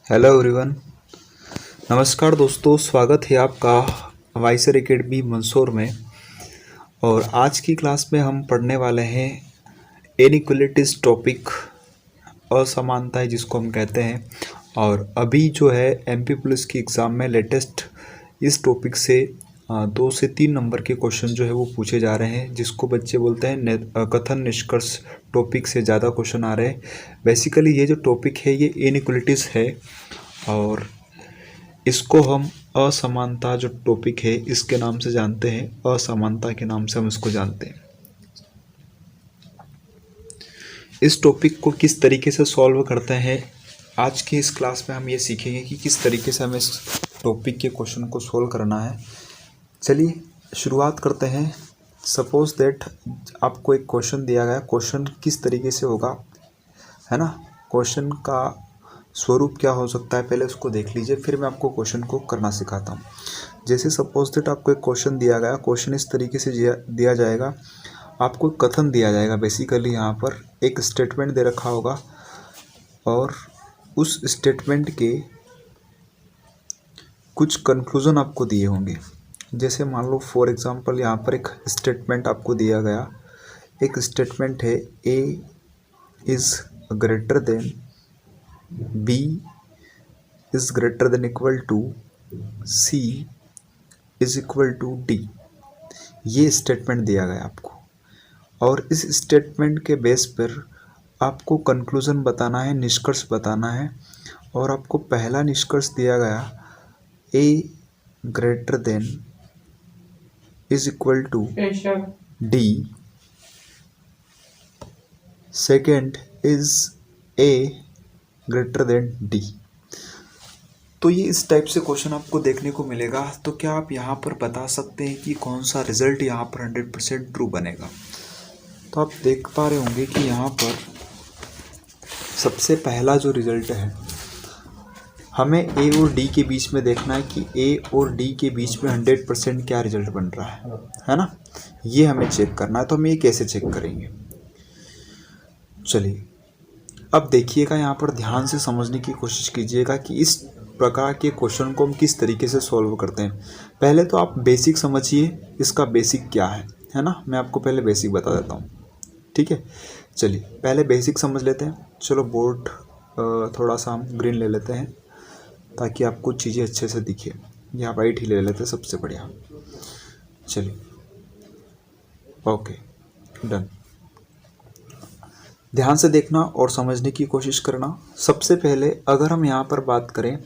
Hello everyone. नमस्कार दोस्तों, स्वागत है आपका वाइसर एकेडमी मंदसौर में। और आज की क्लास में हम पढ़ने वाले हैं इनइक्वालिटीज़ टॉपिक, असमानताएं जिसको हम कहते हैं। और अभी जो है एमपी पुलिस की एग्ज़ाम में लेटेस्ट इस टॉपिक से 2 से 3 नंबर के क्वेश्चन जो है वो पूछे जा रहे हैं, जिसको बच्चे बोलते हैं कथन निष्कर्ष टॉपिक से ज़्यादा क्वेश्चन आ रहे हैं। बेसिकली ये जो टॉपिक है ये इनइक्वालिटीज़ है और इसको हम असमानता जो टॉपिक है इसके नाम से जानते हैं, असमानता के नाम से हम इसको जानते हैं। इस टॉपिक को किस तरीके से सॉल्व करते हैं, आज की इस क्लास में हम ये सीखेंगे कि किस तरीके से हमें इस टॉपिक के क्वेश्चन को सॉल्व करना है। चलिए शुरुआत करते हैं। सपोज दैट आपको एक क्वेश्चन दिया गया, क्वेश्चन किस तरीके से होगा, है ना। क्वेश्चन का स्वरूप क्या हो सकता है पहले उसको देख लीजिए, फिर मैं आपको क्वेश्चन को करना सिखाता हूँ। जैसे सपोज दैट आपको एक क्वेश्चन दिया गया, क्वेश्चन इस तरीके से दिया जाएगा, आपको कथन दिया जाएगा। बेसिकली यहाँ पर एक स्टेटमेंट दे रखा होगा और उस स्टेटमेंट के कुछ कंक्लूजन आपको दिए होंगे। जैसे मान लो फॉर एग्जांपल यहाँ पर एक स्टेटमेंट आपको दिया गया, एक स्टेटमेंट है A is greater than B is greater than equal to C is equal to D. ये स्टेटमेंट दिया गया आपको और इस स्टेटमेंट के बेस पर आपको कंक्लूज़न बताना है, निष्कर्ष बताना है। और आपको पहला निष्कर्ष दिया गया A greater than is equal to D, second is A greater than D. तो ये इस टाइप से क्वेश्चन आपको देखने को मिलेगा। तो क्या आप यहाँ पर बता सकते हैं कि कौन सा रिजल्ट यहाँ पर 100% ट्रू बनेगा। तो आप देख पा रहे होंगे कि यहाँ पर सबसे पहला जो रिजल्ट है, हमें ए और डी के बीच में देखना है कि ए और डी के बीच में 100% क्या रिजल्ट बन रहा है ना। ये हमें चेक करना है। तो हम ये कैसे चेक करेंगे, चलिए अब देखिएगा, यहाँ पर ध्यान से समझने की कोशिश कीजिएगा कि इस प्रकार के क्वेश्चन को हम किस तरीके से सॉल्व करते हैं। पहले तो आप बेसिक समझिए, इसका बेसिक क्या है ना। मैं आपको पहले बेसिक बता देता हूँ, ठीक है। चलिए पहले बेसिक समझ लेते हैं। चलो बोर्ड थोड़ा सा हम ग्रीन ले लेते हैं ताकि आपको चीज़ें अच्छे से दिखे, या वाइट ही ले लेते हैं, सबसे बढ़िया। चलिए ओके डन। ध्यान से देखना और समझने की कोशिश करना। सबसे पहले अगर हम यहाँ पर बात करें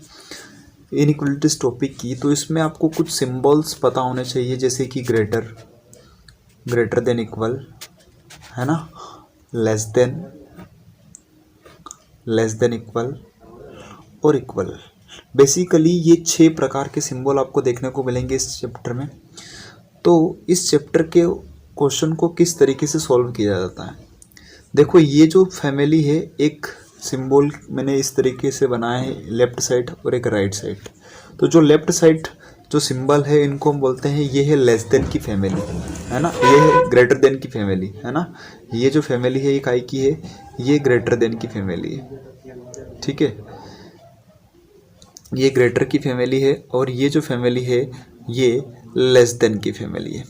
इनइक्वालिटीज टॉपिक की, तो इसमें आपको कुछ सिंबल्स पता होने चाहिए, जैसे कि ग्रेटर देन इक्वल, है ना, लेस देन इक्वल और इक्वल। बेसिकली ये 6 प्रकार के सिंबल आपको देखने को मिलेंगे इस चैप्टर में। तो इस चैप्टर के क्वेश्चन को किस तरीके से सॉल्व किया जाता है, देखो ये जो फैमिली है, एक सिंबल मैंने इस तरीके से बनाया है, लेफ्ट साइड और एक राइट साइड। तो जो लेफ्ट साइड जो सिंबल है इनको हम बोलते हैं, ये है लेस देन की फैमिली, है ना। ये है ग्रेटर देन की फैमिली, है ना। ये जो फैमिली है ये काय की है, ये ग्रेटर देन की फैमिली है, ठीक है। ये ग्रेटर की फैमिली है और ये जो फैमिली है ये लेस देन की फैमिली है।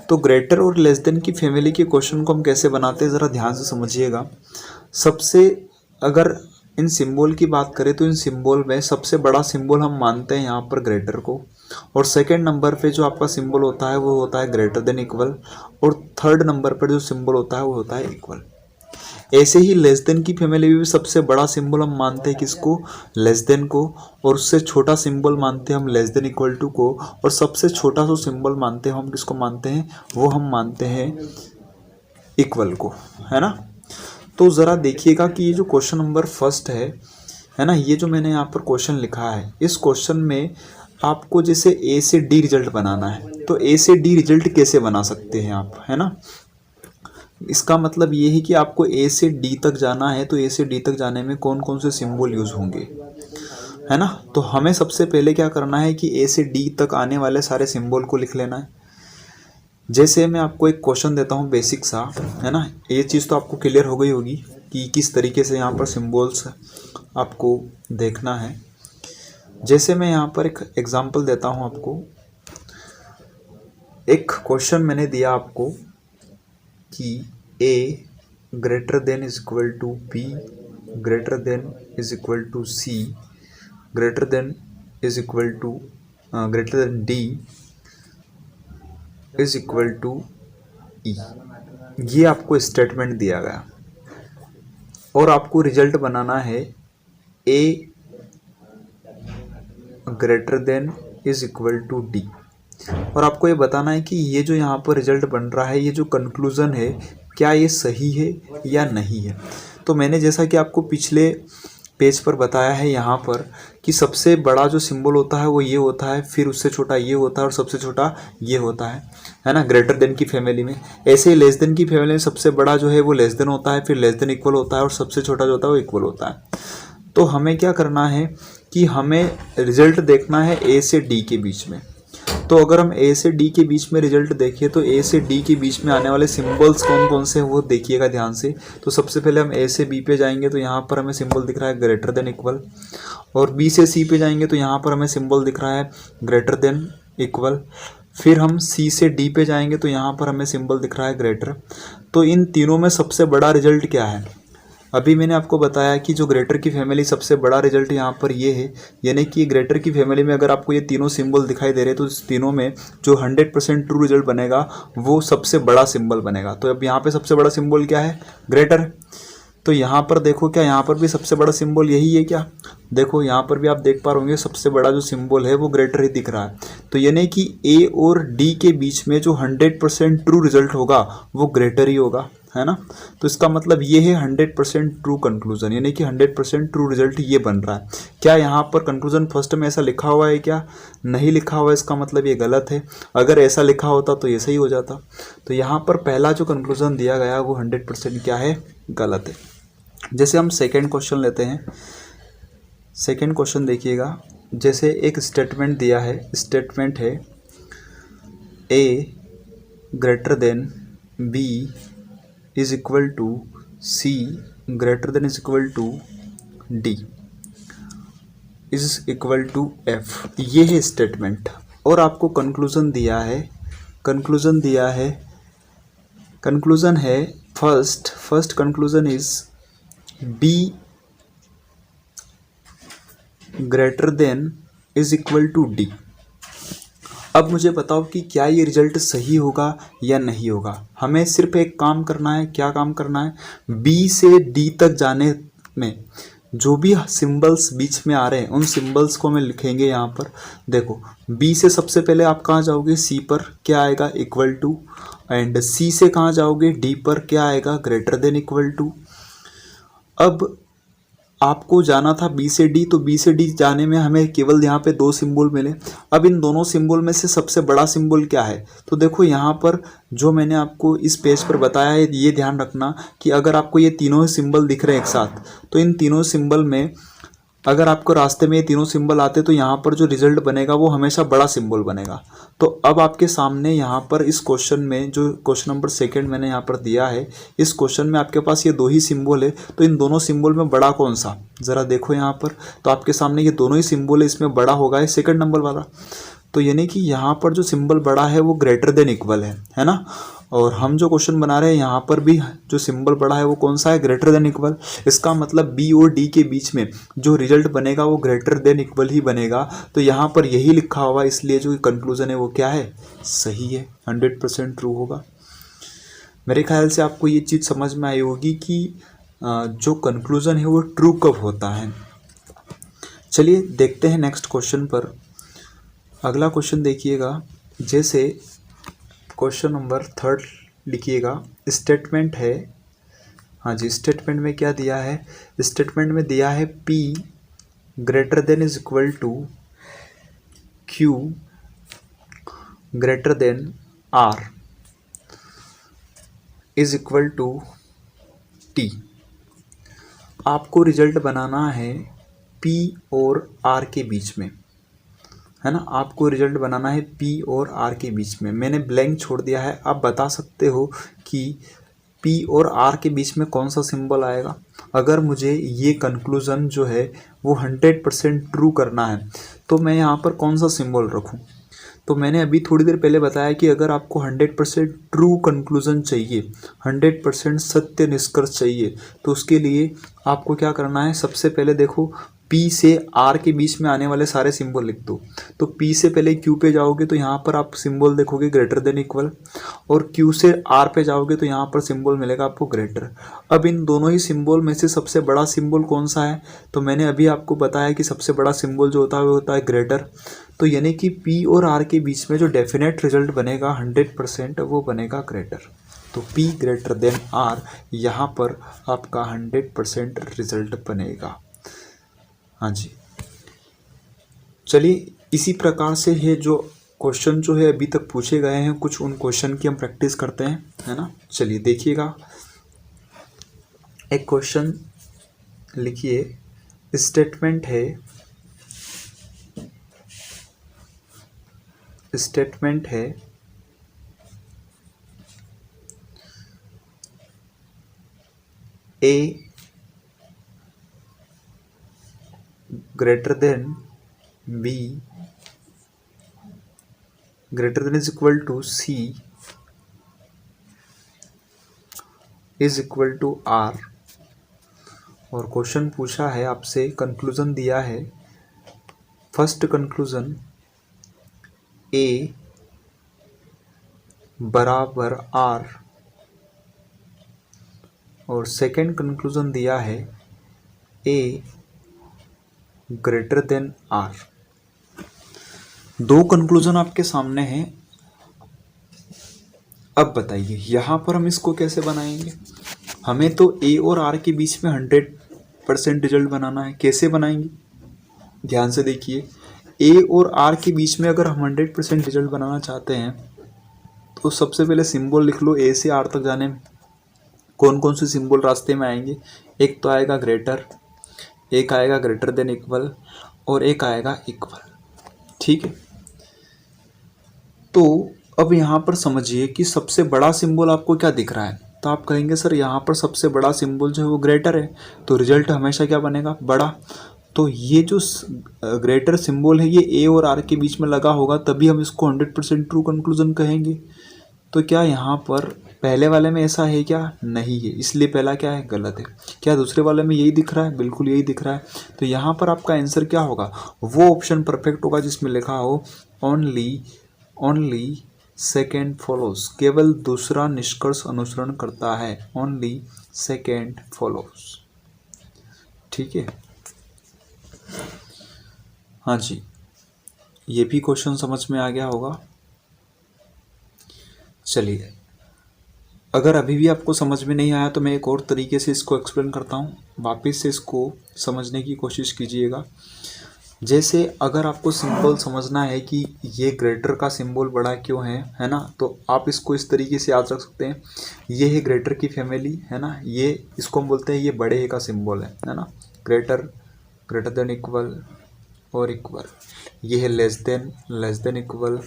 तो ग्रेटर और लेस देन की फैमिली के क्वेश्चन को हम कैसे बनाते हैं, ज़रा ध्यान से समझिएगा। सबसे अगर इन सिंबल की बात करें तो इन सिंबल में सबसे बड़ा सिंबल हम मानते हैं यहाँ पर ग्रेटर को, और सेकंड नंबर पे जो आपका सिंबल होता है वो होता है ग्रेटर देन इक्वल, और थर्ड नंबर पर जो सिंबल होता है वो होता है इक्वल। ऐसे ही लेस देन की फैमिली में भी सबसे बड़ा सिंबल हम मानते हैं किसको, लेस देन को, और उससे छोटा सिंबल मानते हैं हम लेस देन इक्वल टू को, और सबसे छोटा सा सिंबल मानते हैं हम किसको मानते हैं, वो हम मानते हैं इक्वल को, है ना। तो ज़रा देखिएगा कि ये जो क्वेश्चन नंबर फर्स्ट है ना, ये जो मैंने यहाँ पर क्वेश्चन लिखा है, इस क्वेश्चन में आपको जैसे ए से डी रिजल्ट बनाना है। तो ए से डी रिजल्ट कैसे बना सकते हैं आप, है ना। इसका मतलब ये है कि आपको ए से डी तक जाना है, तो ए से डी तक जाने में कौन कौन से सिंबल यूज़ होंगे, है ना। तो हमें सबसे पहले क्या करना है कि ए से डी तक आने वाले सारे सिंबल को लिख लेना है। जैसे मैं आपको एक क्वेश्चन देता हूँ बेसिक सा, है ना। ये चीज़ तो आपको क्लियर हो गई होगी कि किस तरीके से यहाँ पर सिम्बल्स आपको देखना है। जैसे मैं यहाँ पर एक एग्जांपल देता हूँ आपको। एक क्वेश्चन मैंने दिया आपको कि A greater than is equal to B greater than is equal to C greater than is equal to greater than D is equal to E. ये आपको स्टेटमेंट दिया गया और आपको रिजल्ट बनाना है A greater than is equal to D. और आपको ये बताना है कि ये जो यहाँ पर रिजल्ट बन रहा है, ये जो कंक्लूज़न है, क्या ये सही है या नहीं है। तो मैंने जैसा कि आपको पिछले पेज पर बताया है यहाँ पर कि सबसे बड़ा जो सिंबल होता है वो ये होता है, फिर उससे छोटा ये होता है और सबसे छोटा ये होता है ना, ग्रेटर देन की फैमिली में। ऐसे ही लेस देन की फैमिली में सबसे बड़ा जो है वो लेस देन होता है, फिर लेस देन इक्वल होता है और सबसे छोटा जो होता है वो इक्वल होता है। तो हमें क्या करना है कि हमें रिजल्ट देखना है ए से डी के बीच में। तो अगर हम ए से डी के बीच में रिजल्ट देखिए तो ए से डी के बीच में आने वाले सिंबल्स कौन कौन से हैं वो देखिएगा ध्यान से। तो सबसे पहले हम ए से बी पे जाएंगे तो यहाँ पर हमें सिंबल दिख रहा है ग्रेटर देन इक्वल, और बी से सी पे जाएंगे तो यहाँ पर हमें सिंबल दिख रहा है ग्रेटर देन इक्वल। फिर हम सी से डी पे जाएंगे तो यहाँ पर हमें सिंबल दिख रहा है ग्रेटर। तो इन तीनों में सबसे बड़ा रिजल्ट क्या है? अभी मैंने आपको बताया कि जो ग्रेटर की फैमिली सबसे बड़ा रिजल्ट यहाँ पर ये है, यानी कि ग्रेटर की फैमिली में अगर आपको ये तीनों सिंबल दिखाई दे रहे हैं तो इस तीनों में जो 100% ट्रू रिजल्ट बनेगा वो सबसे बड़ा सिंबल बनेगा। तो अब यहाँ पे सबसे बड़ा सिंबल क्या है? ग्रेटर। तो यहाँ पर देखो, क्या यहाँ पर भी सबसे बड़ा सिंबल यही है क्या? देखो यहाँ पर भी आप देख पा रहे होंगे सबसे बड़ा जो सिंबल है वो ग्रेटर ही दिख रहा है। तो यानी कि ए और डी के बीच में जो 100% ट्रू रिजल्ट होगा वो ग्रेटर ही होगा, है ना। तो इसका मतलब ये है 100% ट्रू कंक्लूजन, यानी कि 100% ट्रू रिजल्ट ये बन रहा है। क्या यहाँ पर कंक्लूजन फर्स्ट में ऐसा लिखा हुआ है क्या? नहीं लिखा हुआ है, इसका मतलब ये गलत है। अगर ऐसा लिखा होता तो ये सही हो जाता। तो यहाँ पर पहला जो कंक्लूजन दिया गया वो 100% क्या है? गलत है। जैसे हम सेकेंड क्वेश्चन लेते हैं। सेकेंड क्वेश्चन देखिएगा। जैसे एक स्टेटमेंट दिया है, स्टेटमेंट है A greater than B is equal to C greater than is equal to D is equal to F. ये है स्टेटमेंट और आपको कंक्लूजन दिया है। कंक्लूजन है first conclusion is B greater than is equal to D. अब मुझे बताओ कि क्या ये रिजल्ट सही होगा या नहीं होगा। हमें सिर्फ एक काम करना है। क्या काम करना है? बी से डी तक जाने में जो भी सिंबल्स बीच में आ रहे हैं उन सिंबल्स को हमें लिखेंगे यहाँ पर। देखो बी से सबसे पहले आप कहाँ जाओगे? सी पर क्या आएगा? Equal to. एंड सी से कहाँ जाओगे? डी पर क्या आएगा? Greater than equal to. अब आपको जाना था बी से डी, तो बी से डी जाने में हमें केवल यहाँ पे दो सिंबल मिले। अब इन दोनों सिंबल में से सबसे बड़ा सिंबल क्या है? तो देखो यहाँ पर जो मैंने आपको इस पेज पर बताया है, ये ध्यान रखना कि अगर आपको ये तीनों सिंबल दिख रहे हैं एक साथ, तो इन तीनों सिंबल में अगर आपको रास्ते में ये तीनों सिंबल आते तो यहाँ पर जो रिजल्ट बनेगा वो हमेशा बड़ा सिंबल बनेगा। तो अब आपके सामने यहाँ पर इस क्वेश्चन में जो क्वेश्चन नंबर सेकंड मैंने यहाँ पर दिया है, इस क्वेश्चन में आपके पास ये दो ही सिंबल है। तो इन दोनों सिंबल में बड़ा कौन सा? ज़रा देखो यहाँ पर। तो आपके सामने ये दोनों ही सिंबल है, इसमें बड़ा होगा है सेकंड नंबर वाला। तो यानी कि यहाँ पर जो सिंबल बड़ा है वो ग्रेटर देन इक्वल है ना। और हम जो क्वेश्चन बना रहे हैं यहाँ पर भी जो सिंबल बड़ा है वो कौन सा है? Greater than equal. इसका मतलब बी और डी के बीच में जो रिजल्ट बनेगा वो ग्रेटर देन इक्वल ही बनेगा। तो यहाँ पर यही लिखा हुआ, इसलिए जो कंक्लूजन है वो क्या है? सही है, 100% ट्रू होगा। मेरे ख्याल से आपको ये चीज़ समझ में आई होगी कि जो कंक्लूजन है वो ट्रू कब होता है। चलिए देखते हैं नेक्स्ट क्वेश्चन पर। अगला क्वेश्चन देखिएगा। जैसे क्वेश्चन नंबर थर्ड लिखिएगा। स्टेटमेंट है, हाँ जी, स्टेटमेंट में क्या दिया है? स्टेटमेंट में दिया है P greater than is equal to Q greater than R is equal to T। आपको रिजल्ट बनाना है P और R के बीच में, है ना। आपको रिजल्ट बनाना है P और R के बीच में। मैंने ब्लैंक छोड़ दिया है। आप बता सकते हो कि पी और आर के बीच में कौन सा सिंबल आएगा। अगर मुझे ये कंक्लूज़न जो है वो 100% ट्रू करना है तो मैं यहाँ पर कौन सा सिंबल रखूँ। तो मैंने अभी थोड़ी देर पहले बताया कि अगर आपको 100% ट्रू कंक्लूज़न चाहिए, 100% सत्य निष्कर्ष चाहिए, तो उसके लिए आपको क्या करना है। सबसे पहले देखो, P से R के बीच में आने वाले सारे सिंबल लिख दो। तो P से पहले Q पे जाओगे तो यहाँ पर आप सिंबल देखोगे ग्रेटर देन इक्वल, और Q से R पे जाओगे तो यहाँ पर सिंबल मिलेगा आपको ग्रेटर। अब इन दोनों ही सिंबल में से सबसे बड़ा सिंबल कौन सा है, तो मैंने अभी आपको बताया कि सबसे बड़ा सिंबल जो होता है वो होता है ग्रेटर। तो यानी कि P और R के बीच में जो डेफिनेट रिजल्ट बनेगा 100% वो बनेगा ग्रेटर। तो P ग्रेटर देन R यहाँ पर आपका 100% रिजल्ट बनेगा। हाँ जी, चलिए इसी प्रकार से ये जो क्वेश्चन जो है अभी तक पूछे गए हैं कुछ, उन क्वेश्चन की हम प्रैक्टिस करते हैं, है ना। चलिए देखिएगा, एक क्वेश्चन लिखिए, स्टेटमेंट है A greater than B greater than is equal to C is equal to R, और क्वेश्चन पूछा है आपसे, कंक्लूजन दिया है, फर्स्ट कंक्लूजन A बराबर R, और सेकेंड कंक्लूजन दिया है A ग्रेटर देन R। दो कंक्लूजन आपके सामने हैं। अब बताइए यहाँ पर हम इसको कैसे बनाएंगे। हमें तो A और R के बीच में 100% रिजल्ट बनाना है। कैसे बनाएंगे, ध्यान से देखिए। A और R के बीच में अगर हम 100% रिजल्ट बनाना चाहते हैं तो सबसे पहले सिंबल लिख लो। A से R तक जाने में कौन कौन से सिंबल रास्ते में आएंगे। एक तो आएगा ग्रेटर, एक आएगा ग्रेटर देन इक्वल, और एक आएगा इक्वल। ठीक है, तो अब यहाँ पर समझिए कि सबसे बड़ा सिंबल आपको क्या दिख रहा है। तो आप कहेंगे सर यहाँ पर सबसे बड़ा सिंबल जो है वो ग्रेटर है, तो रिजल्ट हमेशा क्या बनेगा, बड़ा। तो ये जो ग्रेटर सिंबल है ये A और R के बीच में लगा होगा, तभी हम इसको 100% ट्रू कंक्लूजन कहेंगे। तो क्या यहाँ पर पहले वाले में ऐसा है क्या, नहीं है, इसलिए पहला क्या है, गलत है। क्या दूसरे वाले में यही दिख रहा है, बिल्कुल यही दिख रहा है। तो यहाँ पर आपका आंसर क्या होगा, वो ऑप्शन परफेक्ट होगा जिसमें लिखा हो ओनली सेकेंड फॉलोज, केवल दूसरा निष्कर्ष अनुसरण करता है, ओनली सेकेंड फॉलोज। ठीक है, हाँ जी, ये भी क्वेश्चन समझ में आ गया होगा। चलिए, अगर अभी भी आपको समझ में नहीं आया तो मैं एक और तरीके से इसको एक्सप्लेन करता हूँ, वापस से इसको समझने की कोशिश कीजिएगा। जैसे अगर आपको सिंबल समझना है कि ये ग्रेटर का सिंबल बड़ा क्यों है ना, तो आप इसको इस तरीके से याद रख सकते हैं। ये है ग्रेटर की फैमिली, है ना, ये इसको हम बोलते हैं ये बड़े है का सिंबल है ना। ग्रेटर देन इक्वल और इक्वल, ये है लेस देन इक्वल,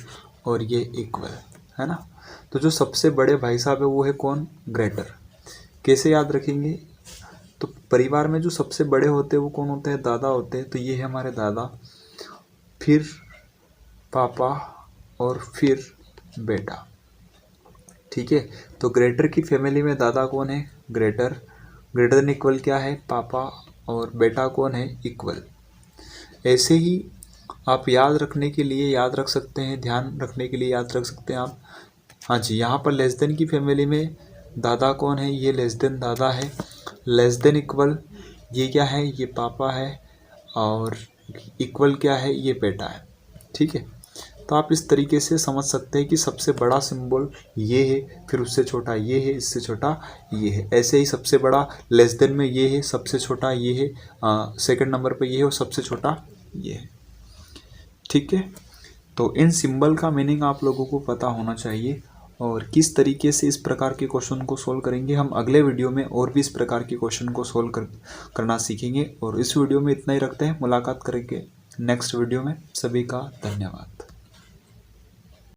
और ये इक्वल, है ना। तो जो सबसे बड़े भाई साहब है वो है कौन, ग्रेटर। कैसे याद रखेंगे, तो परिवार में जो सबसे बड़े होते हैं वो कौन होते हैं, दादा होते हैं। तो ये है हमारे दादा, फिर पापा, और फिर बेटा। ठीक है, तो ग्रेटर की फैमिली में दादा कौन है, ग्रेटर देन इक्वल क्या है, पापा, और बेटा कौन है, इक्वल। ऐसे ही आप याद रखने के लिए याद रख सकते हैं, ध्यान रखने के लिए याद रख सकते हैं आप। हाँ जी, यहाँ पर लेस देन की फैमिली में दादा कौन है, ये लेस देन दादा है। लेस देन इक्वल ये क्या है, ये पापा है, और इक्वल क्या है, ये बेटा है। ठीक है, तो आप इस तरीके से समझ सकते हैं कि सबसे बड़ा सिंबल ये है, फिर उससे छोटा ये है, इससे छोटा ये है। ऐसे ही सबसे बड़ा लेस देन में ये है, सबसे छोटा ये है, सेकंड नंबर पे ये है, और सबसे छोटा ये है। ठीक है, तो इन सिंबल का मीनिंग आप लोगों को पता होना चाहिए, और किस तरीके से इस प्रकार के क्वेश्चन को सोल्व करेंगे हम अगले वीडियो में और भी इस प्रकार के क्वेश्चन को सोल्व करना सीखेंगे। और इस वीडियो में इतना ही रखते हैं, मुलाकात करेंगे नेक्स्ट वीडियो में। सभी का धन्यवाद।